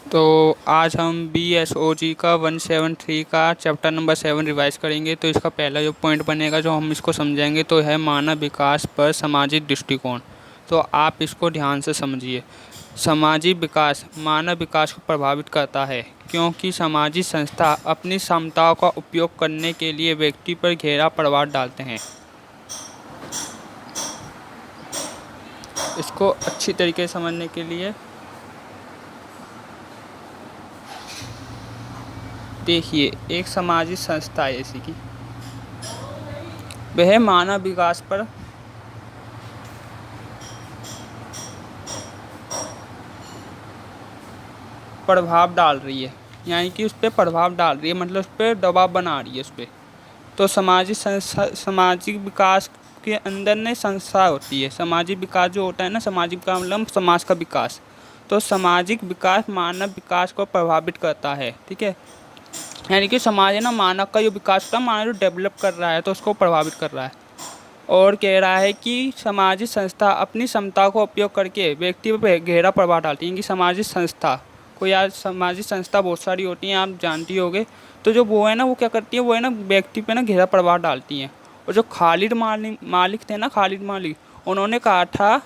तो आज हम BSOG का 173 का चैप्टर नंबर 7 रिवाइज करेंगे। तो इसका पहला जो पॉइंट बनेगा, जो हम इसको समझेंगे, तो है मानव विकास पर सामाजिक दृष्टिकोण। तो आप इसको ध्यान से समझिए। सामाजिक विकास मानव विकास को प्रभावित करता है, क्योंकि सामाजिक संस्था अपनी क्षमताओं का उपयोग करने के लिए व्यक्ति पर गहरा प्रभाव डालते हैं। इसको अच्छी तरीके से समझने के लिए देखिए, एक सामाजिक संस्था है ऐसी की, वह मानव विकास पर प्रभाव डाल रही है, यानी कि उस पर प्रभाव डाल रही है, मतलब उस पर दबाव बना रही है उस पर। तो सामाजिक विकास के अंदर ने संस्था होती है। सामाजिक विकास जो होता है ना, सामाजिक विकास मतलब समाज का विकास। तो सामाजिक विकास मानव विकास को प्रभावित करता है, ठीक है। यानी कि समाज है ना, मानव का जो विकास होता है, मानव जो डेवलप कर रहा है, तो उसको प्रभावित कर रहा है। और कह रहा है कि सामाजिक संस्था अपनी क्षमता को उपयोग करके व्यक्ति पर गहरा प्रभाव डालती है। कि सामाजिक संस्था को, यार सामाजिक संस्था बहुत सारी होती हैं, आप जानती होंगे। तो जो वो है ना, वो क्या करती है, वो है ना व्यक्ति पे ना गहरा प्रभाव डालती हैं। और जो खालिद मालिक थे ना, खालिद मालिक, उन्होंने कहा था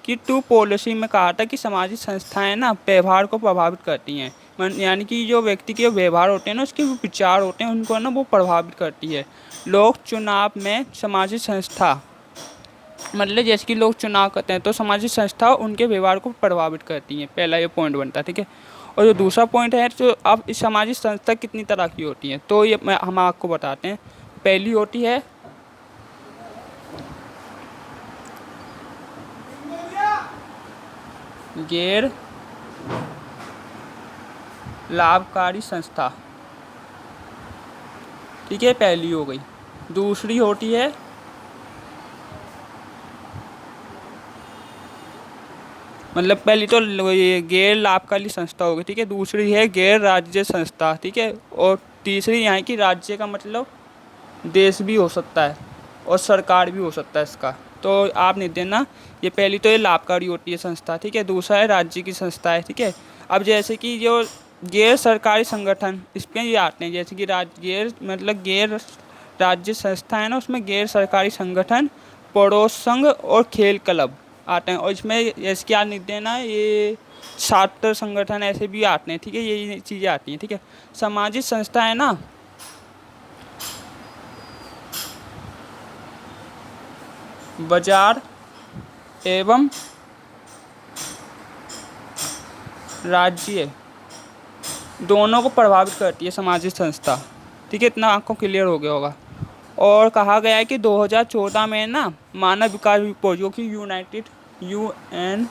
कि टू पॉलिसी में कहा था कि सामाजिक संस्थाएं ना व्यवहार को प्रभावित करती हैं। यानी कि जो व्यक्ति के व्यवहार होते हैं ना, उसके विचार होते हैं, उनको ना वो प्रभावित करती है। लोग चुनाव में सामाजिक संस्था, मतलब जैसे कि लोग चुनाव करते हैं, तो सामाजिक संस्था उनके व्यवहार को प्रभावित करती हैं। पहला ये पॉइंट बनता है, ठीक है। और जो दूसरा पॉइंट है, तो अब इस सामाजिक संस्था कितनी तरह की होती हैं, तो ये हम आपको बताते हैं। पहली होती है गैर लाभकारी संस्था, ठीक है, पहली हो गई। दूसरी होती है मतलब पहली तो ये गैर लाभकारी संस्था होगी, ठीक है। दूसरी है गैर राज्य संस्था, ठीक है। और तीसरी यहाँ की राज्य का मतलब देश भी हो सकता है और सरकार भी हो सकता है इसका। तो आप नहीं देना, ये पहली तो ये लाभकारी होती है संस्था, ठीक है। दूसरा है राज्य की संस्था है, ठीक है। अब जैसे कि जो गैर सरकारी संगठन, इसमें ये आते हैं, जैसे कि गैर मतलब गैर राज्य संस्था है ना, उसमें गैर सरकारी संगठन, पड़ोस संघ और खेल क्लब आते हैं। और इसमें जैसे कि आप नहीं देना, ये छात्र संगठन ऐसे भी आते हैं, ठीक है। ये चीज़ें आती हैं, ठीक है। सामाजिक संस्था है ना, बाजार एवं राज्य दोनों को प्रभावित करती है सामाजिक संस्था, ठीक है। इतना आपको क्लियर हो गया होगा। और कहा गया है कि 2014 में ना मानव विकास रिपोर्ट, जो कि UNDP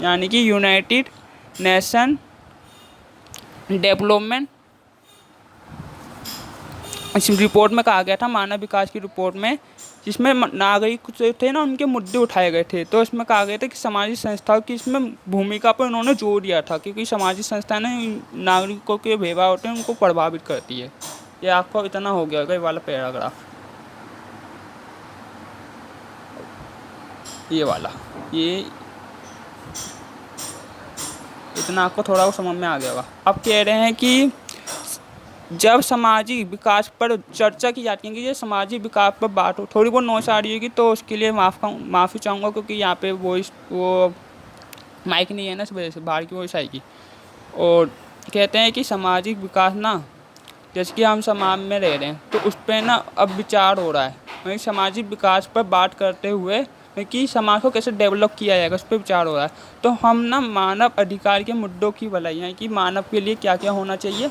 यानी कि यूनाइटेड नेशन डेवलपमेंट, इस रिपोर्ट में कहा गया था, मानव विकास की रिपोर्ट में, जिसमें नागरिक जो थे ना, उनके मुद्दे उठाए गए थे। तो इसमें कहा गया था कि सामाजिक संस्थाओं की इसमें भूमिका पर उन्होंने जोर दिया था, क्योंकि सामाजिक संस्थाएं ना नागरिकों के व्यवहार होते हैं, उनको प्रभावित करती है। ये आपको इतना हो गया होगा, ये वाला पैराग्राफ, ये वाला, ये इतना आपको थोड़ा वो समझ में आ गया होगा। अब कह रहे हैं कि जब सामाजिक विकास पर चर्चा की जाती है, कि ये सामाजिक विकास पर बात हो, थोड़ी बहुत नॉइस आ रही होगी, तो उसके लिए माफ़ी चाहूँगा, क्योंकि यहाँ पे वो माइक नहीं है ना, इस वजह से बाहर की वॉइस आएगी। और कहते हैं कि सामाजिक विकास ना, जैसे कि हम समाज में रह रहे हैं, तो उस पर ना अब विचार हो रहा है। वही सामाजिक विकास पर बात करते हुए कि समाज को कैसे डेवलप किया जाएगा, उस पर विचार हो रहा है। तो हम ना मानव अधिकार के मुद्दों की भलाई है कि मानव के लिए क्या क्या होना चाहिए,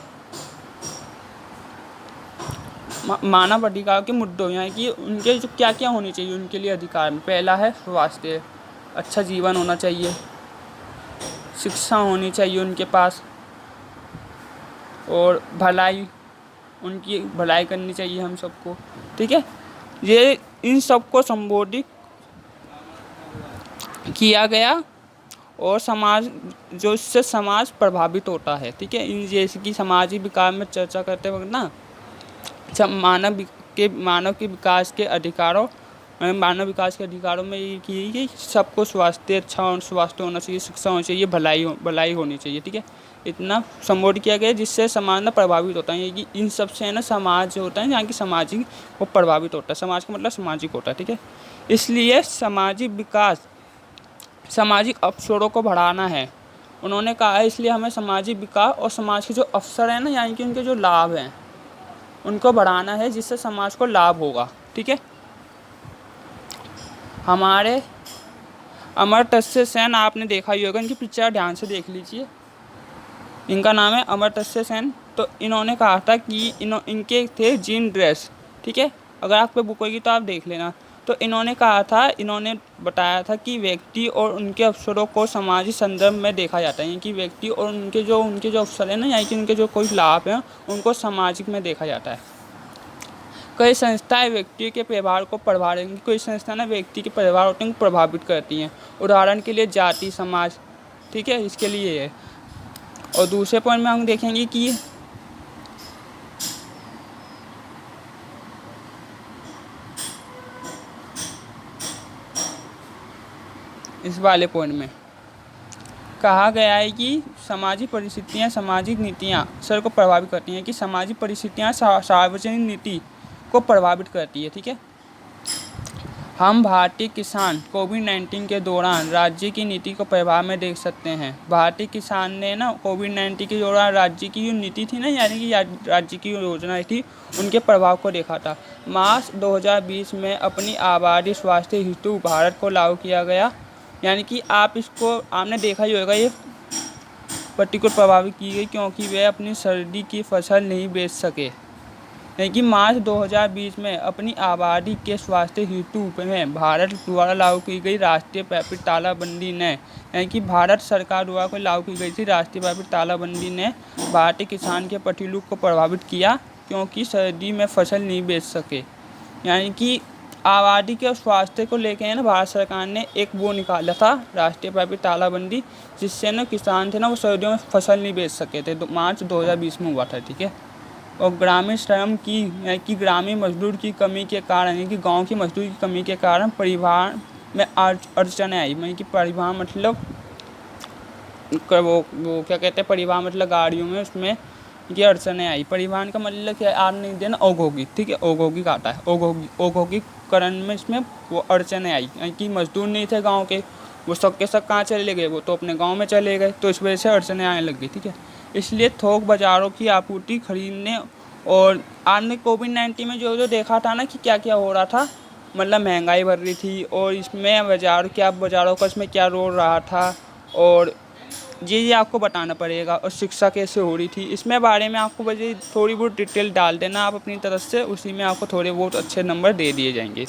मानव अधिकार के मुद्दों हैं कि उनके जो क्या क्या होनी चाहिए उनके लिए अधिकार में। पहला है स्वास्थ्य, अच्छा जीवन होना चाहिए, शिक्षा होनी चाहिए उनके पास, और भलाई, उनकी भलाई करनी चाहिए हम सबको, ठीक है। ये इन सबको संबोधित किया गया। और समाज, जो इससे समाज प्रभावित होता है, ठीक है। इन जैसे कि सामाजिक विकास में चर्चा करते वक्त ना, मानव के विकास के अधिकारों मानव विकास के अधिकारों में ये कि सबको स्वास्थ्य अच्छा और स्वास्थ्य होना चाहिए, शिक्षा होनी चाहिए, भलाई होनी चाहिए, ठीक है। इतना संबोधित किया गया जिससे समाज ना प्रभावित होता है, ये कि इन सब से है ना समाज जो होता है यहाँ की सामाजिक वो प्रभावित होता है। समाज का मतलब सामाजिक होता है, ठीक है। इसलिए सामाजिक विकास सामाजिक अवसरों को बढ़ाना है, उन्होंने कहा है। इसलिए हमें सामाजिक विकास और समाज के जो अवसर हैं ना, यानी कि उनके जो लाभ हैं उनको बढ़ाना है, जिससे समाज को लाभ होगा, ठीक है। हमारे अमर्त्य सेन, आपने देखा ही होगा, इनकी पिक्चर ध्यान से देख लीजिए। इनका नाम है अमर्त्य सेन। तो इन्होंने कहा था कि इनके थे जीन ड्रेस, ठीक है। अगर आप पे बुक होगी तो आप देख लेना। तो इन्होंने कहा था, इन्होंने बताया था कि व्यक्ति और उनके अवसरों को सामाजिक संदर्भ में देखा जाता है, कि व्यक्ति और उनके जो अवसर हैं ना, यानी कि उनके जो कोई लाभ हैं उनको सामाजिक में देखा जाता है। कई संस्थाएं व्यक्ति के व्यवहार को प्रभावित, कोई संस्था ना व्यक्ति के व्यवहार को प्रभावित करती हैं। उदाहरण के लिए जाति, समाज, ठीक है, इसके लिए है। और दूसरे पॉइंट में हम देखेंगे कि इस वाले पॉइंट में कहा गया है कि सामाजिक परिस्थितियाँ सामाजिक नीतियाँ सर को प्रभावित करती हैं, कि सामाजिक परिस्थितियाँ सार्वजनिक नीति को प्रभावित करती है, ठीक है। हम भारतीय किसान कोविड-19 के दौरान राज्य की नीति को प्रभाव में देख सकते हैं। भारतीय किसान ने ना कोविड-19 के दौरान राज्य की जो नीति थी ना, यानी कि राज्य की योजनाएं थी, उनके प्रभाव को देखा था। मार्च 2020 में अपनी आबादी स्वास्थ्य हेतु भारत को लागू किया गया, यानी कि आपने देखा ही होगा, ये पर्टिकुलर प्रभावित की गई क्योंकि वे अपनी सर्दी की फसल नहीं बेच सके। कि मार्च 2020 में अपनी आबादी के स्वास्थ्य हेतु में भारत द्वारा लागू की गई राष्ट्रीय व्यापी तालाबंदी ने, यानी कि भारत सरकार द्वारा लागू की गई थी राष्ट्रीय व्यापी तालाबंदी ने भारतीय किसान के प्रतिलूप को प्रभावित किया, क्योंकि सर्दी में फसल नहीं बेच सके। यानी कि आबादी के स्वास्थ्य को लेकर ना भारत सरकार ने एक वो निकाला था, राष्ट्रीय व्यापी तालाबंदी, जिससे ना किसान थे ना वो सर्दियों में फसल नहीं बेच सके थे। मार्च 2020 में हुआ था, ठीक है। और ग्रामीण श्रम की, यानी कि ग्रामीण मजदूर की कमी के कारण, यानी कि गांव की मजदूर की कमी के कारण परिवहन में अड़चनें आई। यानी कि परिवहन मतलब वो क्या कहते हैं, परिवहन मतलब गाड़ियों में, उसमें ये अड़चनें आई। परिवहन का मतलब क्या, आज नहीं देना औद्योगिक, ठीक है, औद्योगिक आता है, औद्योगिकरण में इसमें वो अड़चनें आई, यानी कि मजदूर नहीं थे गाँव के, वो सब के सब कहाँ चले गए, वो तो अपने गाँव में चले गए, तो इस वजह से अड़चनें आने लग गई, ठीक है। इसलिए थोक बाज़ारों की आपूर्ति खरीदने, और आपने कोविड-19 में जो देखा था ना कि क्या क्या हो रहा था, मतलब महंगाई बढ़ रही थी, और इसमें बाज़ारों का इसमें क्या रोल रहा था, और ये आपको बताना पड़ेगा। और शिक्षा कैसे हो रही थी, इसमें बारे में आपको बस थोड़ी बहुत डिटेल डाल देना आप अपनी तरफ से, उसी में आपको थोड़े बहुत अच्छे नंबर दे दिए जाएंगे।